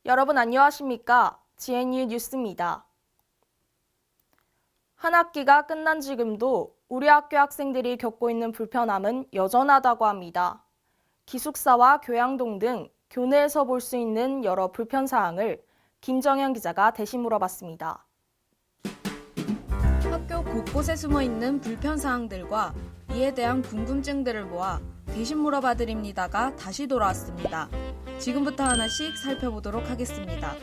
여러분 안녕하십니까? GNU 뉴스입니다. 한 학기가 끝난 지금도 우리 학교 학생들이 겪고 있는 불편함은 여전하다고 합니다. 기숙사와 교양동 등 교내에서 볼 수 있는 여러 불편 사항을 김정현 기자가 대신 물어봤습니다. 학교 곳곳에 숨어 있는 불편 사항들과 이에 대한 궁금증들을 모아 대신 물어봐 드립니다가 다시 돌아왔습니다. 지금부터 하나씩 살펴보도록 하겠습니다.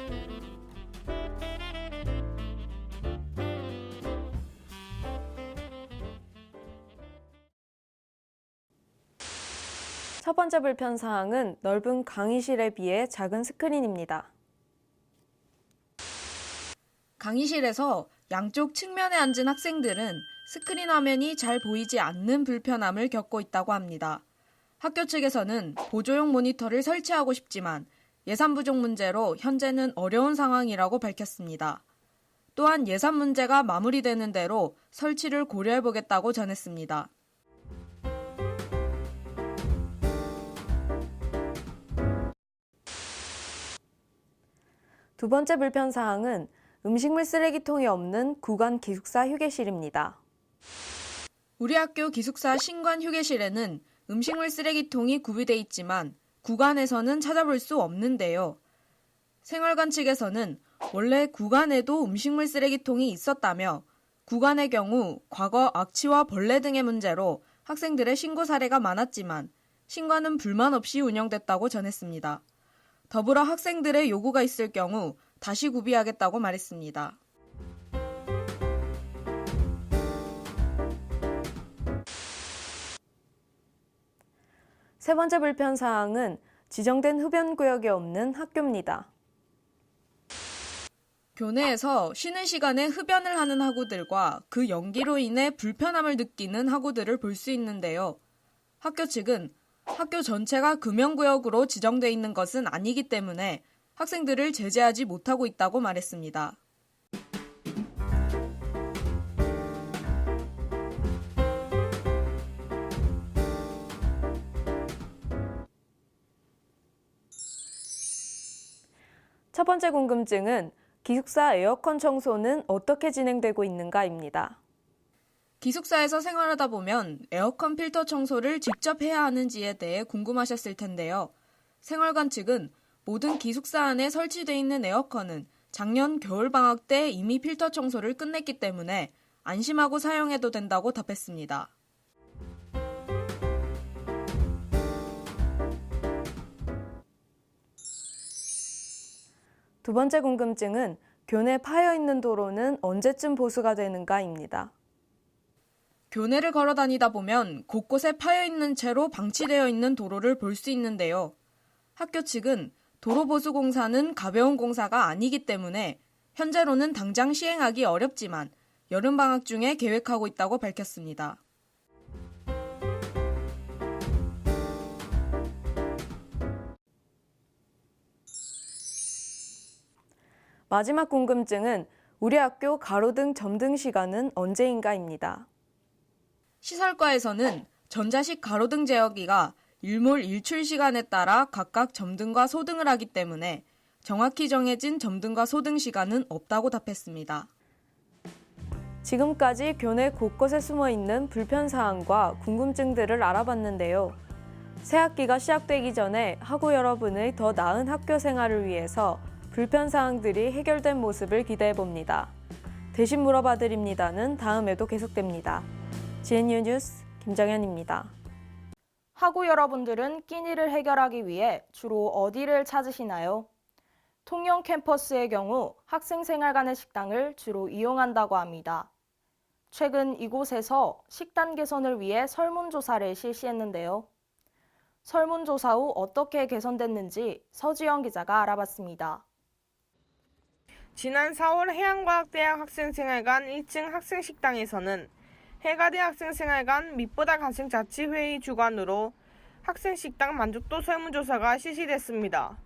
첫 번째 불편 사항은 넓은 강의실에 비해 작은 스크린입니다. 강의실에서 양쪽 측면에 앉은 학생들은 스크린 화면이 잘 보이지 않는 불편함을 겪고 있다고 합니다. 학교 측에서는 보조용 모니터를 설치하고 싶지만 예산 부족 문제로 현재는 어려운 상황이라고 밝혔습니다. 또한 예산 문제가 마무리되는 대로 설치를 고려해보겠다고 전했습니다. 두 번째 불편 사항은 음식물 쓰레기통이 없는 구간 기숙사 휴게실입니다. 우리 학교 기숙사 신관 휴게실에는 음식물 쓰레기통이 구비돼 있지만 구간에서는 찾아볼 수 없는데요. 생활관 측에서는 원래 구간에도 음식물 쓰레기통이 있었다며 구간의 경우 과거 악취와 벌레 등의 문제로 학생들의 신고 사례가 많았지만 신관은 불만 없이 운영됐다고 전했습니다. 더불어 학생들의 요구가 있을 경우 다시 구비하겠다고 말했습니다. 세 번째 불편 사항은 지정된 흡연 구역이 없는 학교입니다. 교내에서 쉬는 시간에 흡연을 하는 학우들과 그 연기로 인해 불편함을 느끼는 학우들을 볼 수 있는데요. 학교 측은 학교 전체가 금연구역으로 지정돼 있는 것은 아니기 때문에 학생들을 제재하지 못하고 있다고 말했습니다. 첫 번째 궁금증은 기숙사 에어컨 청소는 어떻게 진행되고 있는가입니다. 기숙사에서 생활하다 보면 에어컨 필터 청소를 직접 해야 하는지에 대해 궁금하셨을 텐데요. 생활관 측은 모든 기숙사 안에 설치되어 있는 에어컨은 작년 겨울방학 때 이미 필터 청소를 끝냈기 때문에 안심하고 사용해도 된다고 답했습니다. 두 번째 궁금증은 교내 파여있는 도로는 언제쯤 보수가 되는가입니다. 교내를 걸어 다니다 보면 곳곳에 파여있는 채로 방치되어 있는 도로를 볼 수 있는데요. 학교 측은 도로 보수 공사는 가벼운 공사가 아니기 때문에 현재로는 당장 시행하기 어렵지만 여름방학 중에 계획하고 있다고 밝혔습니다. 마지막 궁금증은 우리 학교 가로등 점등 시간은 언제인가입니다. 시설과에서는 전자식 가로등 제어기가 일몰 일출 시간에 따라 각각 점등과 소등을 하기 때문에 정확히 정해진 점등과 소등 시간은 없다고 답했습니다. 지금까지 교내 곳곳에 숨어있는 불편사항과 궁금증들을 알아봤는데요. 새 학기가 시작되기 전에 학우 여러분의 더 나은 학교 생활을 위해서 불편사항들이 해결된 모습을 기대해봅니다. 대신 물어봐 드립니다는 다음에도 계속됩니다. GNU 뉴스 김정현입니다. 학우 여러분들은 끼니를 해결하기 위해 주로 어디를 찾으시나요? 통영 캠퍼스의 경우 학생생활관의 식당을 주로 이용한다고 합니다. 최근 이곳에서 식단 개선을 위해 설문조사를 실시했는데요. 설문조사 후 어떻게 개선됐는지 서지영 기자가 알아봤습니다. 지난 4월 해양과학대학 학생생활관 1층 학생식당에서는 해가대 학생생활관 밑보다 가승자치회의 주관으로 학생식당 만족도 설문조사가 실시됐습니다.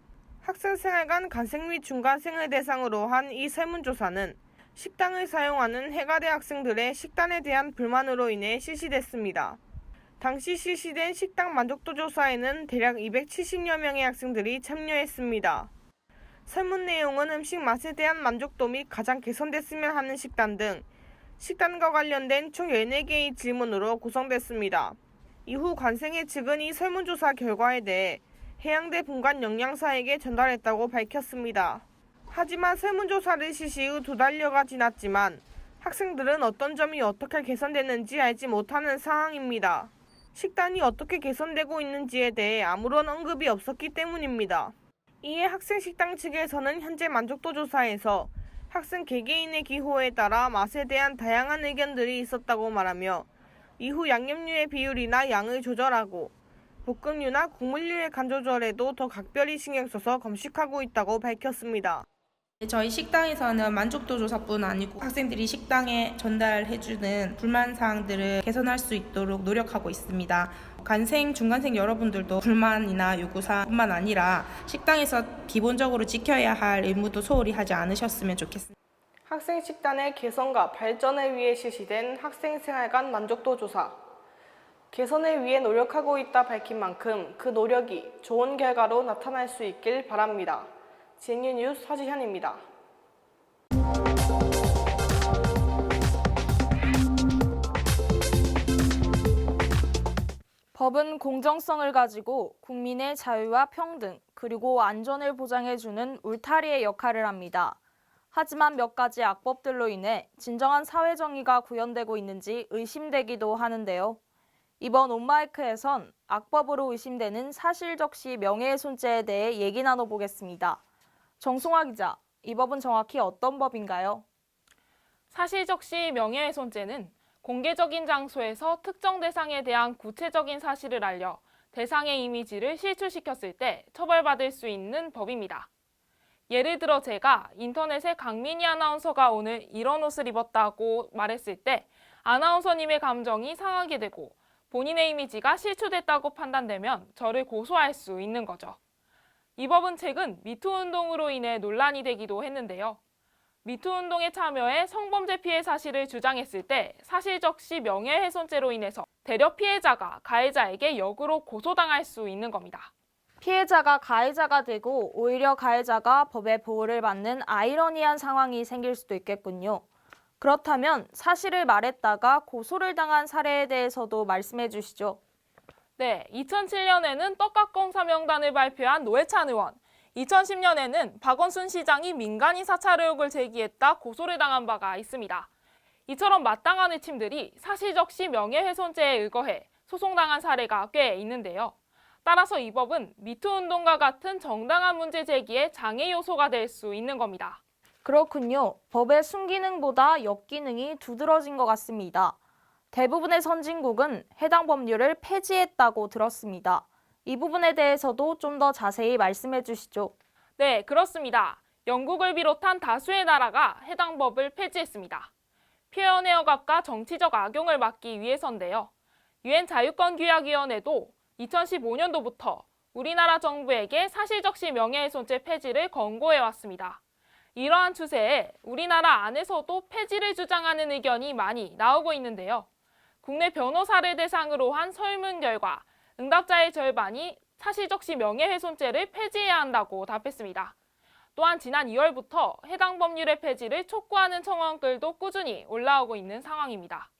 학생생활관 간생 및 중간생을 대상으로 한 이 설문조사는 식당을 사용하는 해가대 학생들의 식단에 대한 불만으로 인해 실시됐습니다. 당시 실시된 식당 만족도 조사에는 대략 270여 명의 학생들이 참여했습니다. 설문 내용은 음식 맛에 대한 만족도 및 가장 개선됐으면 하는 식단 등 식단과 관련된 총 14개의 질문으로 구성됐습니다. 이후 관생회 측은 이 설문조사 결과에 대해 해양대 분관 영양사에게 전달했다고 밝혔습니다. 하지만 설문조사를 실시 후 2달여가 지났지만 학생들은 어떤 점이 어떻게 개선됐는지 알지 못하는 상황입니다. 식단이 어떻게 개선되고 있는지에 대해 아무런 언급이 없었기 때문입니다. 이에 학생식당 측에서는 현재 만족도 조사에서 학생 개개인의 기호에 따라 맛에 대한 다양한 의견들이 있었다고 말하며 이후 양념류의 비율이나 양을 조절하고 볶음류나 국물류의 간 조절에도 더 각별히 신경 써서 검식하고 있다고 밝혔습니다. 저희 식당에서는 만족도 조사뿐 아니고 학생들이 식당에 전달해주는 불만 사항들을 개선할 수 있도록 노력하고 있습니다. 간생, 중간생 여러분들도 불만이나 요구사항뿐만 아니라 식당에서 기본적으로 지켜야 할 의무도 소홀히 하지 않으셨으면 좋겠습니다. 학생식단의 개선과 발전을 위해 실시된 학생생활관 만족도 조사. 개선을 위해 노력하고 있다 밝힌 만큼 그 노력이 좋은 결과로 나타날 수 있길 바랍니다. GNU 뉴스 서지현입니다. 법은 공정성을 가지고 국민의 자유와 평등, 그리고 안전을 보장해주는 울타리의 역할을 합니다. 하지만 몇 가지 악법들로 인해 진정한 사회정의가 구현되고 있는지 의심되기도 하는데요. 이번 온마이크에선 악법으로 의심되는 사실적시 명예훼손죄에 대해 얘기 나눠보겠습니다. 정송화 기자, 이 법은 정확히 어떤 법인가요? 사실적시 명예훼손죄는 공개적인 장소에서 특정 대상에 대한 구체적인 사실을 알려 대상의 이미지를 실추시켰을 때 처벌받을 수 있는 법입니다. 예를 들어 제가 인터넷에 강민희 아나운서가 오늘 이런 옷을 입었다고 말했을 때 아나운서님의 감정이 상하게 되고 본인의 이미지가 실추됐다고 판단되면 저를 고소할 수 있는 거죠. 이 법은 최근 미투 운동으로 인해 논란이 되기도 했는데요. 미투 운동에 참여해 성범죄 피해 사실을 주장했을 때 사실적시 명예훼손죄로 인해서 대려 피해자가 가해자에게 역으로 고소당할 수 있는 겁니다. 피해자가 가해자가 되고 오히려 가해자가 법의 보호를 받는 아이러니한 상황이 생길 수도 있겠군요. 그렇다면 사실을 말했다가 고소를 당한 사례에 대해서도 말씀해 주시죠. 네, 2007년에는 떡값공 사명단을 발표한 노회찬 의원, 2010년에는 박원순 시장이 민간인 사찰 의혹을 제기했다 고소를 당한 바가 있습니다. 이처럼 마땅한 의심들이 사실적시 명예훼손죄에 의거해 소송당한 사례가 꽤 있는데요. 따라서 이 법은 미투 운동과 같은 정당한 문제 제기에 장애 요소가 될 수 있는 겁니다. 그렇군요. 법의 순기능보다 역기능이 두드러진 것 같습니다. 대부분의 선진국은 해당 법률을 폐지했다고 들었습니다. 이 부분에 대해서도 좀 더 자세히 말씀해 주시죠. 네, 그렇습니다. 영국을 비롯한 다수의 나라가 해당 법을 폐지했습니다. 표현의 억압과 정치적 악용을 막기 위해서인데요. 유엔 자유권규약위원회도 2015년도부터 우리나라 정부에게 사실적시 명예훼손죄 폐지를 권고해왔습니다. 이러한 추세에 우리나라 안에서도 폐지를 주장하는 의견이 많이 나오고 있는데요. 국내 변호사를 대상으로 한 설문 결과 응답자의 절반이 사실적시 명예훼손죄를 폐지해야 한다고 답했습니다. 또한 지난 2월부터 해당 법률의 폐지를 촉구하는 청원글도 꾸준히 올라오고 있는 상황입니다.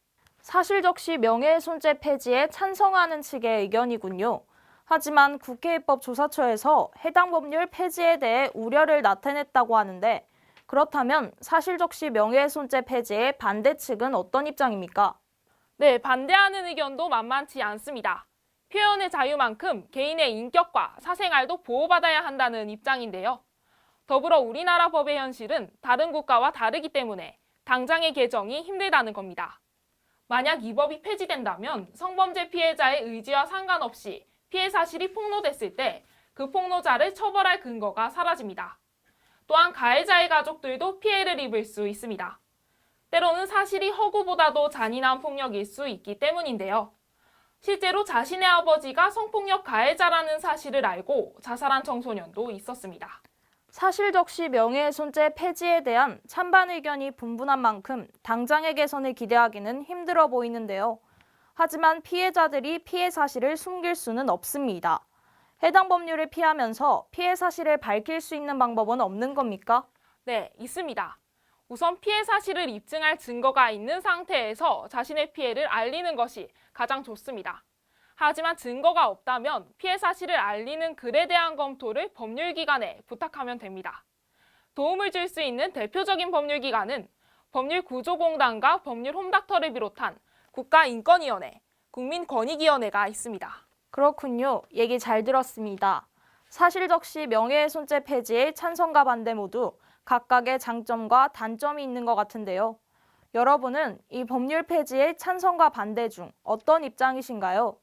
사실적시 명예훼손죄 폐지에 찬성하는 측의 의견이군요. 하지만 국회입법조사처에서 해당 법률 폐지에 대해 우려를 나타냈다고 하는데 그렇다면 사실적시 명예훼손죄 폐지에 반대 측은 어떤 입장입니까? 네, 반대하는 의견도 만만치 않습니다. 표현의 자유만큼 개인의 인격과 사생활도 보호받아야 한다는 입장인데요. 더불어 우리나라 법의 현실은 다른 국가와 다르기 때문에 당장의 개정이 힘들다는 겁니다. 만약 이 법이 폐지된다면 성범죄 피해자의 의지와 상관없이 피해 사실이 폭로됐을 때 그 폭로자를 처벌할 근거가 사라집니다. 또한 가해자의 가족들도 피해를 입을 수 있습니다. 때로는 사실이 허구보다도 잔인한 폭력일 수 있기 때문인데요. 실제로 자신의 아버지가 성폭력 가해자라는 사실을 알고 자살한 청소년도 있었습니다. 사실적시 명예훼손죄 폐지에 대한 찬반 의견이 분분한 만큼 당장의 개선을 기대하기는 힘들어 보이는데요. 하지만 피해자들이 피해 사실을 숨길 수는 없습니다. 해당 법률을 피하면서 피해 사실을 밝힐 수 있는 방법은 없는 겁니까? 네, 있습니다. 우선 피해 사실을 입증할 증거가 있는 상태에서 자신의 피해를 알리는 것이 가장 좋습니다. 하지만 증거가 없다면 피해 사실을 알리는 글에 대한 검토를 법률기관에 부탁하면 됩니다. 도움을 줄 수 있는 대표적인 법률기관은 법률구조공단과 법률홈닥터를 비롯한 국가인권위원회, 국민권익위원회가 있습니다. 그렇군요. 얘기 잘 들었습니다. 사실적시 명예훼손죄 폐지에 찬성과 반대 모두 각각의 장점과 단점이 있는 것 같은데요. 여러분은 이 법률 폐지의 찬성과 반대 중 어떤 입장이신가요?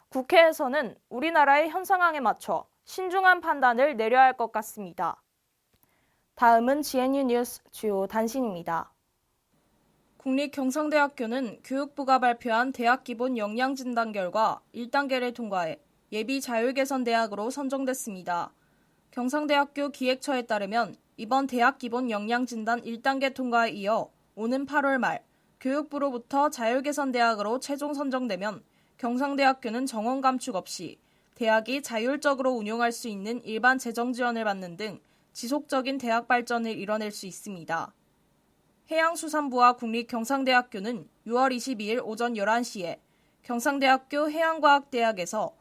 국회에서는 우리나라의 현 상황에 맞춰 신중한 판단을 내려야 할 것 같습니다. 다음은 GNU 뉴스 주요 단신입니다. 국립경상대학교는 교육부가 발표한 대학 기본 역량 진단 결과 1단계를 통과해 예비 자율개선 대학으로 선정됐습니다. 경상대학교 기획처에 따르면 이번 대학 기본 역량 진단 1단계 통과에 이어 오는 8월 말 교육부로부터 자율개선 대학으로 최종 선정되면 경상대학교는 정원 감축 없이 대학이 자율적으로 운용할 수 있는 일반 재정 지원을 받는 등 지속적인 대학 발전을 이뤄낼 수 있습니다. 해양수산부와 국립경상대학교는 6월 22일 오전 11시에 경상대학교 해양과학대학에서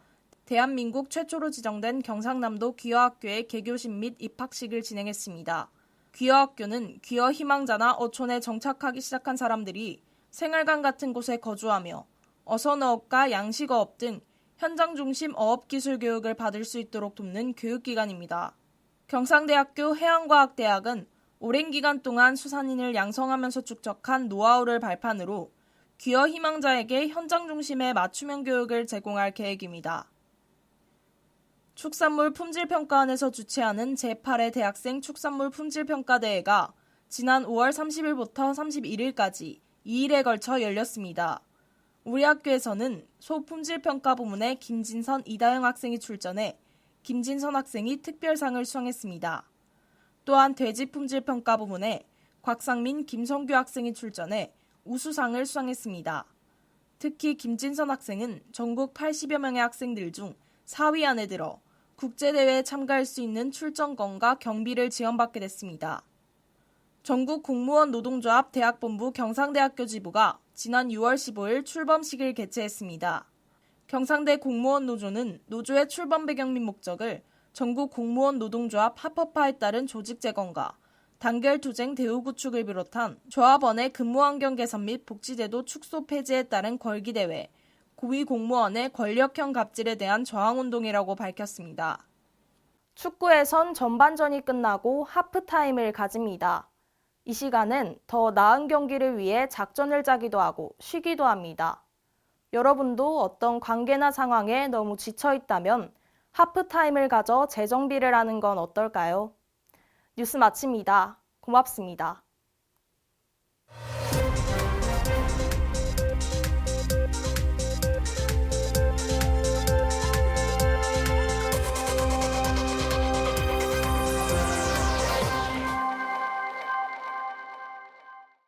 대한민국 최초로 지정된 경상남도 귀어학교의 개교식 및 입학식을 진행했습니다. 귀어학교는 귀어 희망자나 어촌에 정착하기 시작한 사람들이 생활관 같은 곳에 거주하며 어선어업과 양식어업 등 현장 중심 어업기술 교육을 받을 수 있도록 돕는 교육기관입니다. 경상대학교 해양과학대학은 오랜 기간 동안 수산인을 양성하면서 축적한 노하우를 발판으로 귀어 희망자에게 현장 중심의 맞춤형 교육을 제공할 계획입니다. 축산물 품질평가원에서 주최하는 제8회 대학생 축산물 품질평가대회가 지난 5월 30일부터 31일까지 2일에 걸쳐 열렸습니다. 우리 학교에서는 소품질평가 부문에 김진선, 이다영 학생이 출전해 김진선 학생이 특별상을 수상했습니다. 또한 돼지품질평가 부문에 곽상민, 김성규 학생이 출전해 우수상을 수상했습니다. 특히 김진선 학생은 전국 80여 명의 학생들 중 4위 안에 들어 국제대회에 참가할 수 있는 출전권과 경비를 지원받게 됐습니다. 전국 공무원 노동조합 대학본부 경상대학교 지부가 지난 6월 15일 출범식을 개최했습니다. 경상대 공무원 노조는 노조의 출범 배경 및 목적을 전국 공무원 노동조합 합법화에 따른 조직 재건과 단결 투쟁 대우 구축을 비롯한 조합원의 근무 환경 개선 및 복지제도 축소 폐지에 따른 걸기대회, 고위 공무원의 권력형 갑질에 대한 저항운동이라고 밝혔습니다. 축구에선 전반전이 끝나고 하프타임을 가집니다. 이 시간은 더 나은 경기를 위해 작전을 짜기도 하고 쉬기도 합니다. 여러분도 어떤 관계나 상황에 너무 지쳐 있다면 하프타임을 가져 재정비를 하는 건 어떨까요? 뉴스 마칩니다. 고맙습니다.